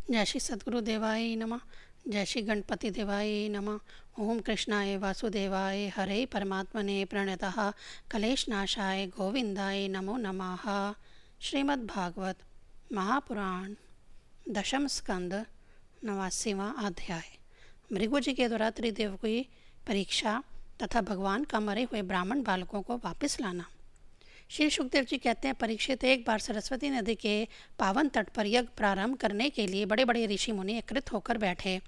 जय श्री सद्गुरु देवाय नमः। जय श्री गणपति देवाय नमः। ओम कृष्णाय वासुदेवाय हरे परमात्मने प्रणतः कलेशनाशाय गोविंदाय नमो नमः। श्रीमद्भागवत महापुराण दशम स्कंद 89वां अध्याय। भृगु जी के द्वारा त्रिदेव की परीक्षा तथा भगवान का मरे हुए ब्राह्मण बालकों को वापस लाना। श्री सुखदेव जी कहते हैं, परीक्षित एक बार सरस्वती नदी के पावन तट पर यज्ञ प्रारंभ करने के लिए बड़े बड़े ऋषि मुनि एकत्रित होकर बैठे।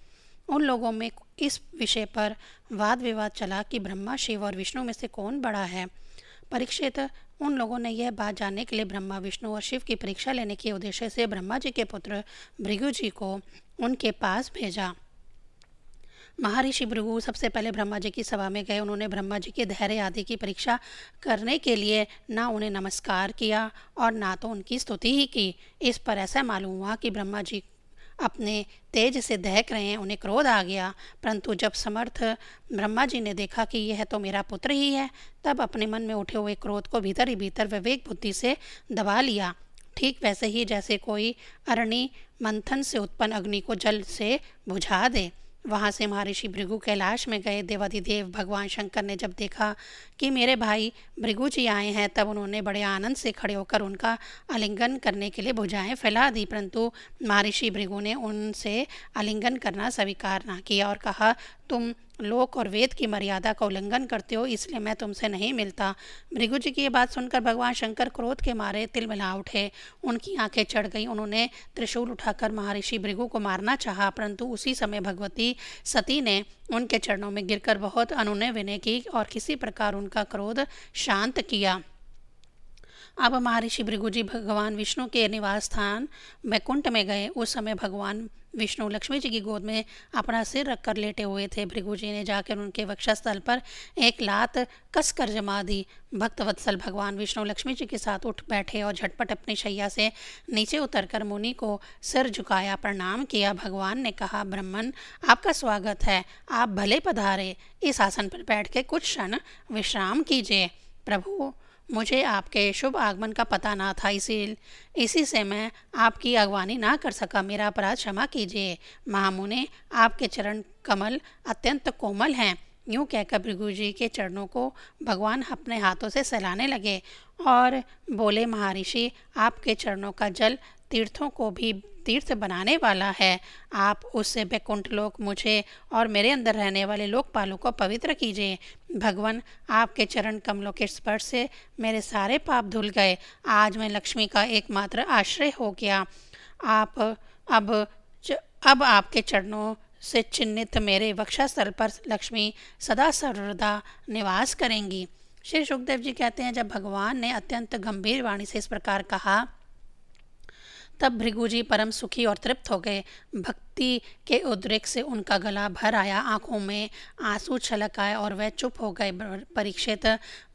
उन लोगों में इस विषय पर वाद विवाद चला कि ब्रह्मा, शिव और विष्णु में से कौन बड़ा है। परीक्षित, उन लोगों ने यह बात जानने के लिए ब्रह्मा, विष्णु और शिव की परीक्षा लेने के उद्देश्य से ब्रह्मा जी के पुत्र भृगु जी को उनके पास भेजा। महर्षि भृगु सबसे पहले ब्रह्मा जी की सभा में गए। उन्होंने ब्रह्मा जी के धैर्य आदि की परीक्षा करने के लिए ना उन्हें नमस्कार किया और ना तो उनकी स्तुति ही की। इस पर ऐसा मालूम हुआ कि ब्रह्मा जी अपने तेज से दहक रहे हैं, उन्हें क्रोध आ गया। परंतु जब समर्थ ब्रह्मा जी ने देखा कि यह तो मेरा पुत्र ही है, तब अपने मन में उठे हुए क्रोध को भीतर ही भीतर विवेक बुद्धि से दबा लिया। ठीक वैसे ही जैसे कोई अरणि मंथन से उत्पन्न अग्नि को जल से बुझा दे। वहाँ से महर्षि भृगु कैलाश में गए। देवाधिदेव भगवान शंकर ने जब देखा कि मेरे भाई भृगु जी आए हैं, तब उन्होंने बड़े आनंद से खड़े होकर उनका आलिंगन करने के लिए भुजाएं फैला दी। परंतु महर्षि भृगु ने उनसे आलिंगन करना स्वीकार न किया और कहा, तुम लोक और वेद की मर्यादा का उल्लंघन करते हो, इसलिए मैं तुमसे नहीं मिलता। भृगु जी की ये बात सुनकर भगवान शंकर क्रोध के मारे तिलमिला उठे। उनकी आंखें चढ़ गईं। उन्होंने त्रिशूल उठाकर महर्षि भृगु को मारना चाहा, परंतु उसी समय भगवती सती ने उनके चरणों में गिरकर बहुत अनुनय विनय की और किसी प्रकार उनका क्रोध शांत किया। अब महर्षि भृगु जी भगवान विष्णु के निवास स्थान वैकुंठ में गए। उस समय भगवान विष्णु लक्ष्मी जी की गोद में अपना सिर रखकर लेटे हुए थे। भृगु जी ने जाकर उनके वक्षस्थल पर एक लात कसकर जमा दी। भक्तवत्सल भगवान विष्णु लक्ष्मी जी के साथ उठ बैठे और झटपट अपनी शैया से नीचे उतरकर मुनि को सिर झुकाया, प्रणाम किया। भगवान ने कहा, ब्राह्मण, आपका स्वागत है, आप भले पधारे। इस आसन पर बैठ के कुछ क्षण विश्राम कीजिए। प्रभु, मुझे आपके शुभ आगमन का पता ना था, इसी से मैं आपकी अगवानी ना कर सका। मेरा अपराध क्षमा कीजिए। महामुने, आपके चरण कमल अत्यंत कोमल हैं। यूँ कहकर भृगु जी के चरणों को भगवान अपने हाथों से सहलाने लगे और बोले, महर्षि, आपके चरणों का जल तीर्थों को भी तीर्थ बनाने वाला है। आप उससे वैकुंठ लोक, मुझे और मेरे अंदर रहने वाले लोकपालों को पवित्र कीजिए। भगवान, आपके चरण कमलों के स्पर्श से मेरे सारे पाप धुल गए। आज मैं लक्ष्मी का एकमात्र आश्रय हो गया। आप अब आपके चरणों से चिन्हित मेरे वक्षस्थल पर लक्ष्मी सदा सर्वदा निवास करेंगी। श्री सुखदेव जी कहते हैं, जब भगवान ने अत्यंत गंभीर वाणी से इस प्रकार कहा, तब भृगु जी परम सुखी और तृप्त हो गए। भक्ति के उद्रेक से उनका गला भर आया, आंखों में आंसू छलक आए और वह चुप हो गए। परीक्षित,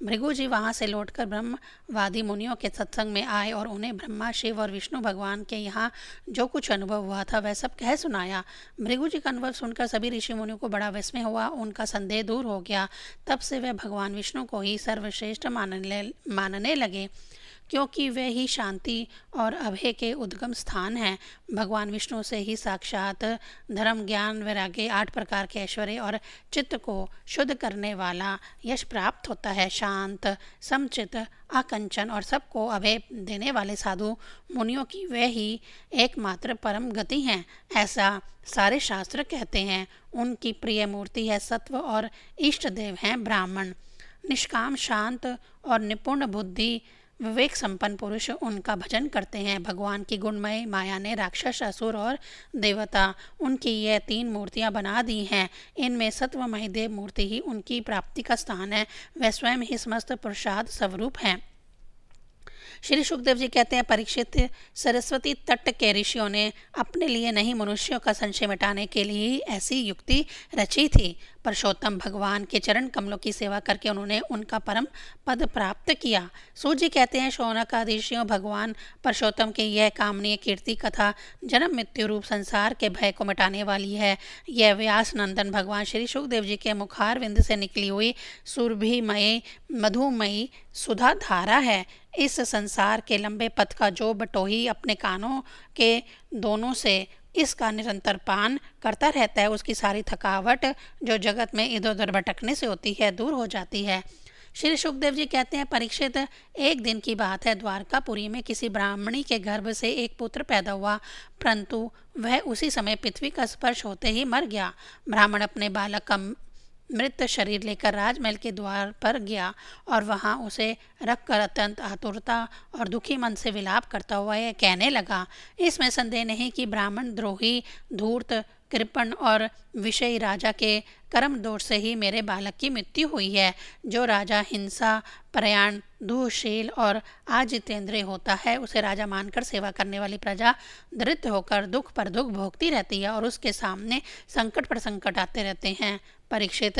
भृगु जी वहाँ से लौटकर ब्रह्मवादी मुनियों के सत्संग में आए और उन्हें ब्रह्मा, शिव और विष्णु भगवान के यहाँ जो कुछ अनुभव हुआ था वह सब कह सुनाया। भृगु जी का अनुभव सुनकर सभी ऋषि मुनियों को बड़ा विस्मय हुआ। उनका संदेह दूर हो गया। तब से वह भगवान विष्णु को ही सर्वश्रेष्ठ मानने लगे, क्योंकि वे ही शांति और अभय के उद्गम स्थान हैं। भगवान विष्णु से ही साक्षात धर्म, ज्ञान, वैराग्य, 8 प्रकार के ऐश्वर्य और चित्त को शुद्ध करने वाला यश प्राप्त होता है। शांत, समचित, अकंचन और सबको अभय देने वाले साधु मुनियों की वे ही एकमात्र परम गति हैं, ऐसा सारे शास्त्र कहते हैं। उनकी प्रिय मूर्ति है सत्व और इष्ट देव हैं ब्राह्मण। निष्काम, शांत और निपुण बुद्धि विवेक संपन्न पुरुष उनका भजन करते हैं। भगवान की गुणमय माया ने राक्षस, असुर और देवता, उनकी ये 3 मूर्तियां बना दी हैं। इनमें सत्वमय देव मूर्ति ही उनकी प्राप्ति का स्थान है। वह स्वयं ही समस्त पुरुषार्थ स्वरूप हैं। श्री सुखदेव जी कहते हैं, परीक्षित, सरस्वती तट के ऋषियों ने अपने लिए नहीं, मनुष्यों का संशय मिटाने के लिए ही ऐसी युक्ति रची थी। पुरुषोत्तम भगवान के चरण कमलों की सेवा करके उन्होंने उनका परम पद प्राप्त किया। सूत जी कहते हैं, शौनक आदि ऋषियों भगवान पुरुषोत्तम की यह कामनीय कीर्ति कथा जन्म मृत्यु रूप संसार के भय को मिटाने वाली है। यह व्यास नंदन भगवान श्री सुखदेव जी के मुखारविंद से निकली हुई सुरभिमयी मधुमयी सुधा धारा है। इस संसार के लंबे पथ का जो बटोही अपने कानों के दोनों से इसका निरंतर पान करता रहता है, उसकी सारी थकावट जो जगत में इधर उधर भटकने से होती है दूर हो जाती है। श्री सुखदेव जी कहते हैं, परीक्षित, एक दिन की बात है, द्वारकापुरी में किसी ब्राह्मणी के गर्भ से एक पुत्र पैदा हुआ, परंतु वह उसी समय पृथ्वी का स्पर्श होते ही मर गया। ब्राह्मण अपने बालक का मृत शरीर लेकर राजमहल के द्वार पर गया और वहां उसे रखकर अत्यंत आतुरता और दुखी मन से विलाप करता हुआ यह कहने लगा, इसमें संदेह नहीं कि ब्राह्मण द्रोही, धूर्त, कृपण और विषयी राजा के कर्म दोष से ही मेरे बालक की मृत्यु हुई है। जो राजा हिंसा, प्रयाण, दुःशील और अजितेंद्रिय होता है, उसे राजा मानकर सेवा करने वाली प्रजा दरिद्र होकर दुख पर दुख भोगती रहती है और उसके सामने संकट पर संकट आते रहते हैं। परीक्षित,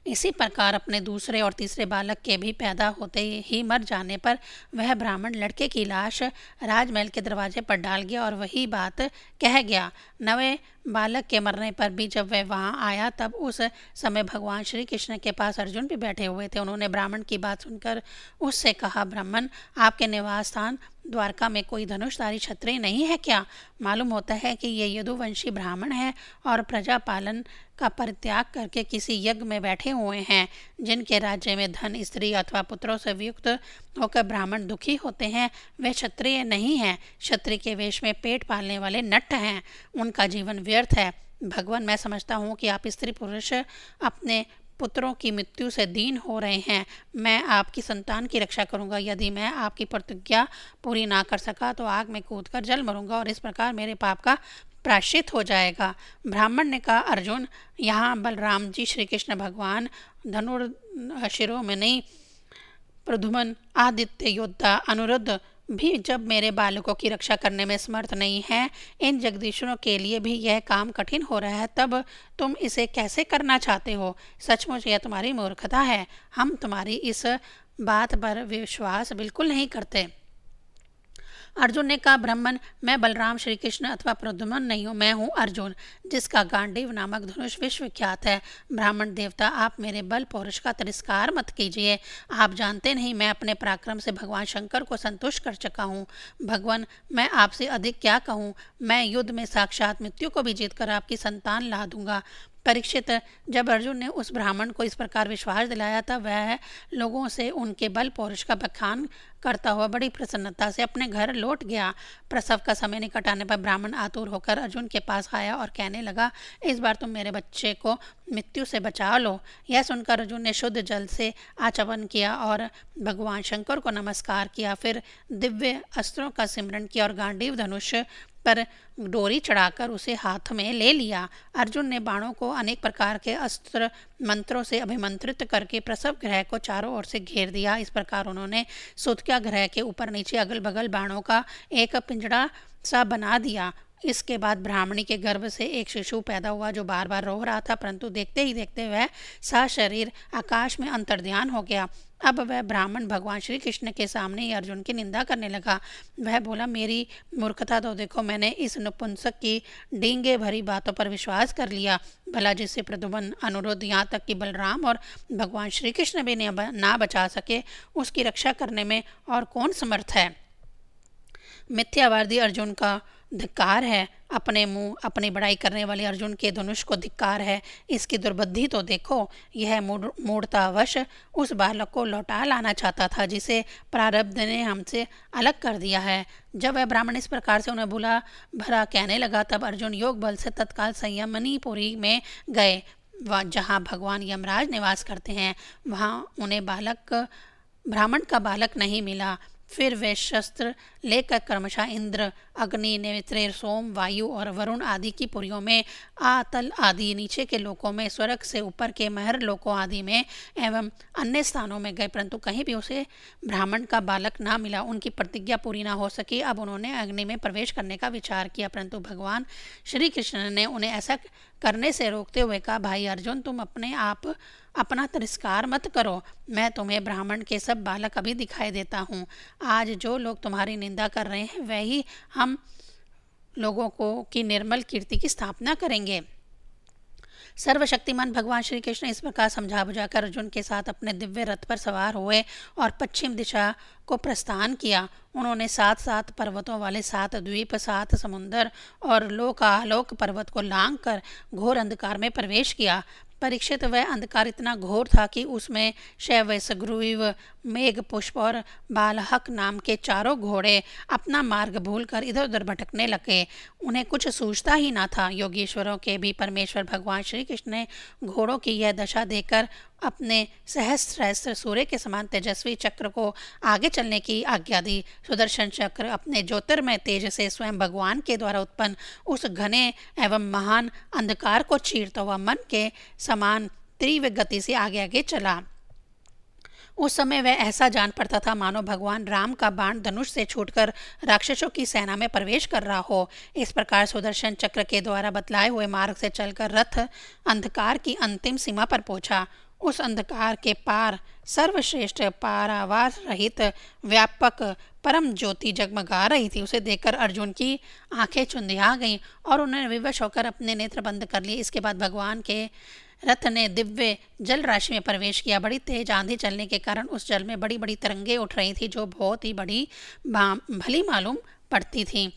इसी प्रकार अपने दूसरे और तीसरे बालक के भी पैदा होते ही मर जाने पर वह ब्राह्मण लड़के की लाश राजमहल के दरवाजे पर डाल गया और वही बात कह गया। नवे बालक के मरने पर भी जब वह वहां आया, तब उस समय भगवान श्री कृष्ण के पास अर्जुन भी बैठे हुए थे। उन्होंने ब्राह्मण की बात सुनकर उससे कहा, ब्राह्मण, आपके निवास स्थान द्वारका में कोई धनुषधारी क्षत्रिय नहीं है क्या? मालूम होता है कि ये यदुवंशी ब्राह्मण है और प्रजा पालन का परित्याग करके किसी यज्ञ में बैठे हुए हैं। जिनके राज्य में धन, स्त्री अथवा पुत्रों से युक्त होकर ब्राह्मण दुखी होते हैं, वे क्षत्रिय नहीं हैं। क्षत्रिय के वेश में पेट पालने वाले नट्ट हैं, उनका जीवन व्यर्थ है। भगवान, मैं समझता हूँ कि आप स्त्री पुरुष अपने पुत्रों की मृत्यु से दीन हो रहे हैं। मैं आपकी संतान की रक्षा करूंगा। यदि मैं आपकी प्रतिज्ञा पूरी ना कर सका तो आग में कूदकर जल मरूंगा और इस प्रकार मेरे पाप का प्रायश्चित हो जाएगा। ब्राह्मण ने कहा, अर्जुन, यहाँ बलराम जी, श्री कृष्ण भगवान, धनुर्शिरोमणि, प्रद्युम्न, आदित्य योद्धा, अनुरुद्ध भी जब मेरे बालकों की रक्षा करने में समर्थ नहीं है, इन जगदीशों के लिए भी यह काम कठिन हो रहा है, तब तुम इसे कैसे करना चाहते हो? सचमुच यह तुम्हारी मूर्खता है। हम तुम्हारी इस बात पर विश्वास बिल्कुल नहीं करते। अर्जुन ने कहा, ब्राह्मण, मैं बलराम, श्री कृष्ण अथवा प्रद्युम्न नहीं हूँ, मैं हूँ अर्जुन, जिसका गांडीव नामक धनुष विश्वविख्यात है। ब्राह्मण देवता, आप मेरे बल पौरुष का तिरस्कार मत कीजिए। आप जानते नहीं मैं अपने पराक्रम से भगवान शंकर को संतुष्ट कर चुका हूँ। भगवान, मैं आपसे अधिक क्या कहूँ? मैं युद्ध में साक्षात मृत्यु को भी जीतकर आपकी संतान ला दूंगा। परीक्षित, जब अर्जुन ने उस ब्राह्मण को इस प्रकार विश्वास दिलाया, तब वह लोगों से उनके बल पौरुष का बखान करता हुआ बड़ी प्रसन्नता से अपने घर लौट गया। प्रसव का समय निकट आने पर ब्राह्मण आतुर होकर अर्जुन के पास आया और कहने लगा, इस बार तुम मेरे बच्चे को मृत्यु से बचा लो। यह सुनकर अर्जुन ने शुद्ध जल से आचमन किया और भगवान शंकर को नमस्कार किया। फिर दिव्य अस्त्रों का सिमरन किया और गांडीव धनुष पर डोरी चढ़ाकर उसे हाथ में ले लिया। अर्जुन ने बाणों को अनेक प्रकार के अस्त्र मंत्रों से अभिमंत्रित करके प्रसव ग्रह को चारों ओर से घेर दिया। इस प्रकार उन्होंने सुतक्या ग्रह के ऊपर नीचे अगल बगल बाणों का एक पिंजड़ा सा बना दिया। इसके बाद ब्राह्मणी के गर्भ से एक शिशु पैदा हुआ जो बार बार रो रहा था, परंतु देखते ही देखते वह सशरीर आकाश में अंतर्ध्यान हो गया। अब वह ब्राह्मण भगवान श्री कृष्ण के सामने ही अर्जुन की निंदा करने लगा। वह बोला, मेरी मूर्खता तो देखो, मैंने इस नपुंसक की डींगे भरी बातों पर विश्वास कर लिया। भला जिससे प्रद्युम्न, अनुरुद्ध, यहाँ तक कि बलराम और भगवान श्री कृष्ण भी ना बचा सके, उसकी रक्षा करने में और कौन समर्थ है? मिथ्यावादी अर्जुन का धिक्कार है। अपने मुंह अपनी बड़ाई करने वाले अर्जुन के धनुष को धिक्कार है। इसकी दुर्बुद्धि तो देखो। यह मूढ़तावश उस बालक को लौटा लाना चाहता था जिसे प्रारब्ध ने हमसे अलग कर दिया है। जब वह ब्राह्मण इस प्रकार से उन्हें बुला भरा कहने लगा, तब अर्जुन योग बल से तत्काल संयमनीपुरी में गए, जहाँ भगवान यमराज निवास करते हैं। वहाँ उन्हें ब्राह्मण का बालक नहीं मिला। फिर वे शस्त्र लेकर क्रमशः इंद्र, अग्नि, नेत्र, सोम, वायु और वरुण आदि की पुरियों में, आतल आदि नीचे के लोकों में, स्वर्ग से ऊपर के महर लोकों आदि में एवं अन्य स्थानों में गए, परंतु कहीं भी उसे ब्राह्मण का बालक ना मिला। उनकी प्रतिज्ञा पूरी ना हो सकी। अब उन्होंने अग्नि में प्रवेश करने का विचार किया, परंतु भगवान श्री कृष्ण ने उन्हें ऐसा करने से रोकते हुए कहा, भाई अर्जुन, तुम अपना तिरस्कार मत करो। मैं तुम्हें ब्राह्मण के सब बालक अभी दिखाई देता हूँ। आज जो लोग तुम्हारी निंदा कर रहे हैं, वही हम लोगों की निर्मल कीर्ति की स्थापना करेंगे। सर्वशक्तिमान भगवान श्री कृष्ण इस प्रकार समझा बुझाकर अर्जुन के साथ अपने दिव्य रथ पर सवार हुए और पश्चिम दिशा को प्रस्थान किया। उन्होंने 7 पर्वतों वाले 7 द्वीप, 7 समुंदर और लोकालोक पर्वत को लांघ कर घोर अंधकार में प्रवेश किया। परीक्षित, वह अंधकार इतना घोर था कि उसमें शैवस, ग्रीव, मेघ पुष्प और बालहक नाम के 4 घोड़े अपना मार्ग भूलकर इधर उधर भटकने लगे। उन्हें कुछ सूझता ही ना था। योगीश्वरों के भी परमेश्वर भगवान श्री कृष्ण ने घोड़ों की यह दशा देखकर अपने सहस्त्र सूर्य के समान तेजस्वी चक्र को आगे चलने की आज्ञा दी। सुदर्शन चक्र अपने ज्योतिर्मय तेज से स्वयं भगवान के द्वारा उत्पन्न उस घने एवं महान अंधकार को चीरता हुआ मन के समान तीव्र गति से आगे आगे चला। उस समय वह ऐसा जान पड़ता था मानो भगवान राम का बाण धनुष से छूटकर राक्षसों की सेना में प्रवेश कर रहा हो। इस प्रकार सुदर्शन चक्र के द्वारा बतलाए हुए मार्ग से चलकर रथ अंधकार की अंतिम सीमा पर पहुंचा। उस अंधकार के पार सर्वश्रेष्ठ पारावार रहित व्यापक परम ज्योति जगमगा रही थी। उसे देखकर अर्जुन की आंखें चुंधिया गईं और उन्होंने विवश होकर अपने नेत्र बंद कर लिए। इसके बाद भगवान के रथ ने दिव्य जल राशि में प्रवेश किया। बड़ी तेज आंधी चलने के कारण उस जल में बड़ी बड़ी तरंगें उठ रही थी जो बहुत ही बड़ी भली मालूम पड़ती थी।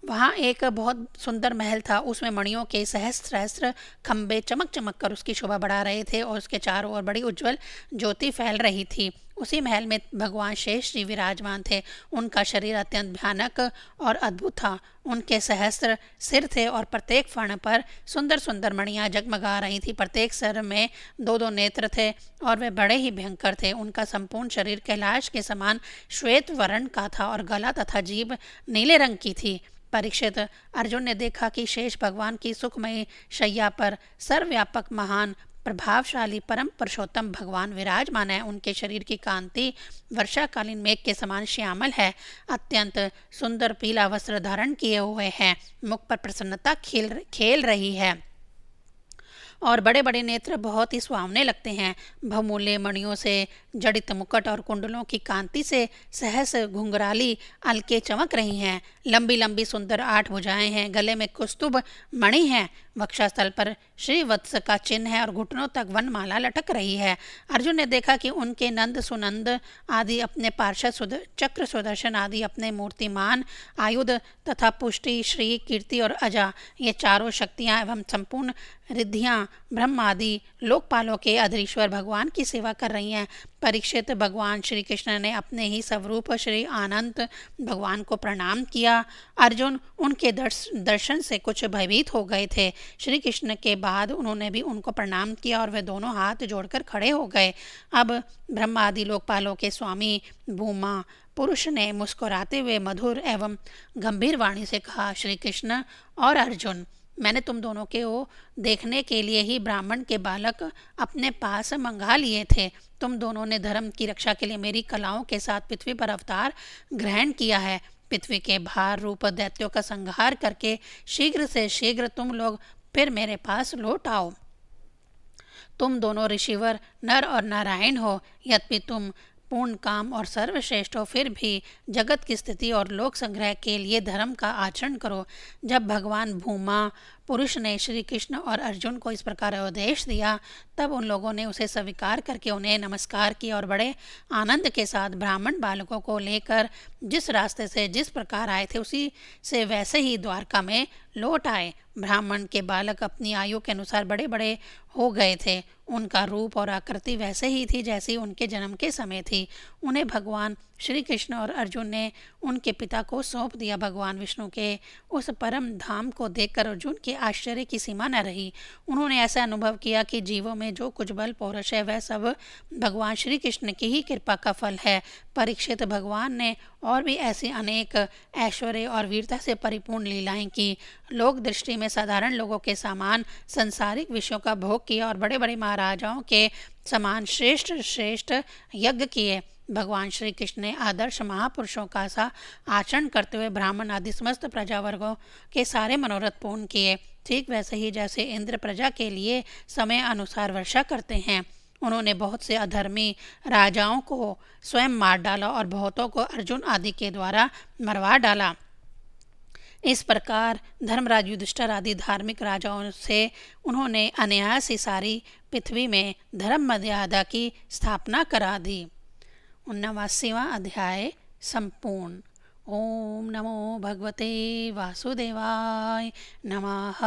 वहाँ एक बहुत सुंदर महल था। उसमें मणियों के सहस्त्र खंबे चमक चमक कर उसकी शोभा बढ़ा रहे थे और उसके चारों ओर बड़ी उज्जवल ज्योति फैल रही थी। उसी महल में भगवान शेष जी विराजमान थे। उनका शरीर अत्यंत भयानक और अद्भुत था। उनके सहस्त्र सिर थे और प्रत्येक फण पर सुंदर सुंदर मणियाँ जगमगा रही थी। प्रत्येक सिर में 2 नेत्र थे और वे बड़े ही भयंकर थे। उनका संपूर्ण शरीर कैलाश के समान श्वेत वर्ण का था और गला तथा जीभ नीले रंग की थी। परीक्षित, अर्जुन ने देखा कि शेष भगवान की सुखमयी शैया पर सर्वव्यापक महान प्रभावशाली परम पुरुषोत्तम भगवान विराजमान है। उनके शरीर की कांति वर्षाकालीन मेघ के समान श्यामल है। अत्यंत सुंदर पीला वस्त्र धारण किए हुए हैं। मुख पर प्रसन्नता खेल रही है और बड़े बड़े नेत्र बहुत ही सुहावने लगते हैं। बहुमूल्य मणियों से जड़ित मुकुट और कुंडलों की कांति से सहस घुंघराली अलके चमक रही हैं। लंबी लंबी सुंदर 8 भुजाएं हैं। गले में कुस्तुभ मणि है। वक्षस्थल पर श्रीवत्स का चिन्ह है और घुटनों तक वनमाला लटक रही है। अर्जुन ने देखा कि उनके नंद सुनंद आदि अपने पार्षद चक्र सुदर्शन आदि अपने मूर्तिमान आयुध तथा पुष्टि, श्री, कीर्ति और अजा, ये चारों शक्तियाँ एवं संपूर्ण रिद्धियाँ ब्रह्म आदि लोकपालों के अधीश्वर भगवान की सेवा कर रही हैं। परीक्षित, भगवान श्री कृष्ण ने अपने ही स्वरूप श्री आनंद भगवान को प्रणाम किया। अर्जुन उनके दर्शन से कुछ भयभीत हो गए थे। श्री कृष्ण के बाद उन्होंने भी उनको प्रणाम किया और वे दोनों हाथ जोड़कर खड़े हो गए। अब ब्रह्मा आदि लोकपालों के स्वामी भूमा पुरुष ने मुस्कुराते हुए मधुर एवं गंभीर वाणी से कहा, श्री कृष्ण और अर्जुन, मैंने तुम दोनों को देखने के लिए ही ब्राह्मण के बालक अपने पास मंगा लिए थे। तुम दोनों ने धर्म की रक्षा के लिए मेरी कलाओं के साथ पृथ्वी पर अवतार ग्रहण किया है। पृथ्वी के भार रूप दैत्यों का संहार करके शीघ्र से शीघ्र तुम लोग फिर मेरे पास लौट आओ। तुम दोनों ऋषिवर नर और नारायण हो। यद्यपि तुम पूर्ण काम और सर्वश्रेष्ठ हो, फिर भी जगत की स्थिति और लोक संग्रह के लिए धर्म का आचरण करो। जब भगवान भूमा पुरुष ने श्री कृष्ण और अर्जुन को इस प्रकार उपदेश दिया, तब उन लोगों ने उसे स्वीकार करके उन्हें नमस्कार किया और बड़े आनंद के साथ ब्राह्मण बालकों को लेकर जिस रास्ते से जिस प्रकार आए थे उसी से वैसे ही द्वारका में लौट आए। ब्राह्मण के बालक अपनी आयु के अनुसार बड़े बड़े हो गए थे। उनका रूप और आकृति वैसे ही थी जैसी उनके जन्म के समय थी। उन्हें भगवान श्री कृष्ण और अर्जुन ने उनके पिता को सौंप दिया। भगवान विष्णु के उस परम धाम को देखकर अर्जुन के आश्चर्य की सीमा न रही। उन्होंने ऐसा अनुभव किया कि जीवों में जो कुछ बल पौरुष है वह सब भगवान श्री कृष्ण की ही कृपा का फल है। परीक्षित, भगवान ने और भी ऐसी अनेक ऐश्वर्य और वीरता से परिपूर्ण लीलाएं की। लोक दृष्टि में साधारण लोगों के समान संसारिक विषयों का भोग किया और बड़े बड़े महाराजाओं के समान श्रेष्ठ श्रेष्ठ यज्ञ किए। भगवान श्री कृष्ण ने आदर्श महापुरुषों का सा आचरण करते हुए ब्राह्मण आदि समस्त प्रजा वर्गों के सारे मनोरथ पूर्ण किए। ठीक वैसे ही जैसे इंद्र प्रजा के लिए समय अनुसार वर्षा करते हैं। उन्होंने बहुत से अधर्मी राजाओं को स्वयं मार डाला और बहुतों को अर्जुन आदि के द्वारा मरवा डाला। इस प्रकार धर्मराज युधिष्ठिर आदि धार्मिक राजाओं से उन्होंने अन्याय से सारी पृथ्वी में धर्म मर्यादा की स्थापना करा दी। 79वां अध्याय संपूर्ण। ओम नमो भगवते वासुदेवाय नमः।